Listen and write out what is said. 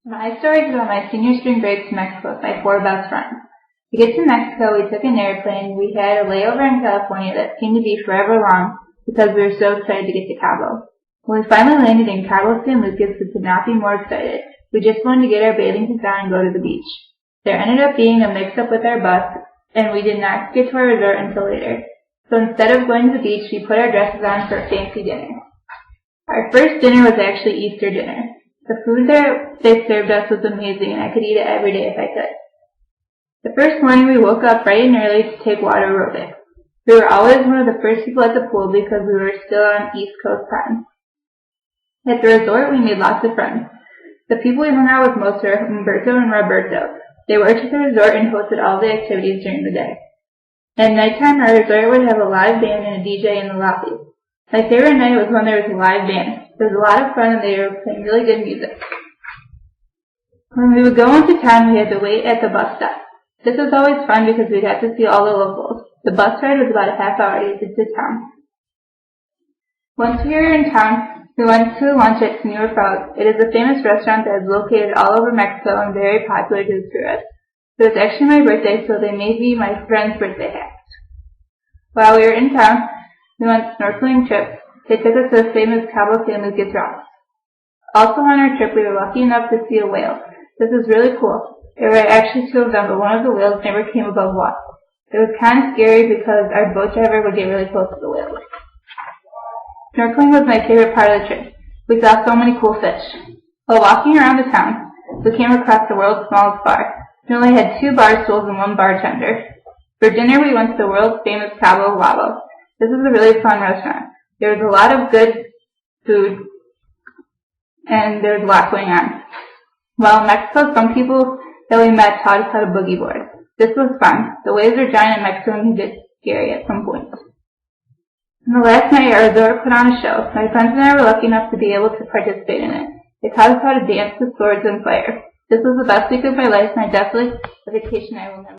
My story is about my senior spring break to Mexico with my 4 best friends. To get to Mexico, we took an airplane. We had a layover in California that seemed to be forever long because we were so excited to get to Cabo. When we finally landed in Cabo San Lucas, we could not be more excited. We just wanted to get our bathing suits on and go to the beach. There ended up being a mix-up with our bus, and we did not get to our resort until later. So instead of going to the beach, we put our dresses on for a fancy dinner. Our first dinner was actually Easter dinner. The food that they served us was amazing, and I could eat it every day if I could. The first morning we woke up bright and early to take water aerobics. We were always one of the first people at the pool because we were still on East Coast time. At the resort, we made lots of friends. The people we hung out with most were Humberto and Roberto. They worked at the resort and hosted all the activities during the day. At nighttime, our resort would have a live band and a DJ in the lobby. My favorite night was when there was a live band. It was a lot of fun and they were playing really good music. When we would go into town, we had to wait at the bus stop. This was always fun because we'd have to see all the locals. The bus ride was about a half hour to get to town. Once we were in town, we went to lunch at Señor Frog. It is a famous restaurant that is located all over Mexico and very popular to the tourists. It was actually my birthday, so they made me my friend's birthday hat. While we were in town, we went snorkeling trips. They took us to the famous Cabo San Lucas rocks. Also on our trip, we were lucky enough to see a whale. This was really cool. There were actually 2 of them, but one of the whales never came above water. It was kind of scary because our boat driver would get really close to the whales. Snorkeling was my favorite part of the trip. We saw so many cool fish. While walking around the town, we came across the world's smallest bar. We only had 2 bar stools and 1 bartender. For dinner, we went to the world's famous Cabo Wabo. This is a really fun restaurant. There was a lot of good food, and there was a lot going on. While in Mexico, some people that we met taught us how to boogie board. This was fun. The waves were giant in Mexico and could get scary at some point. On the last night, our resort put on a show. My friends and I were lucky enough to be able to participate in it. They taught us how to dance with swords and fire. This was the best week of my life, and I definitely a vacation I will never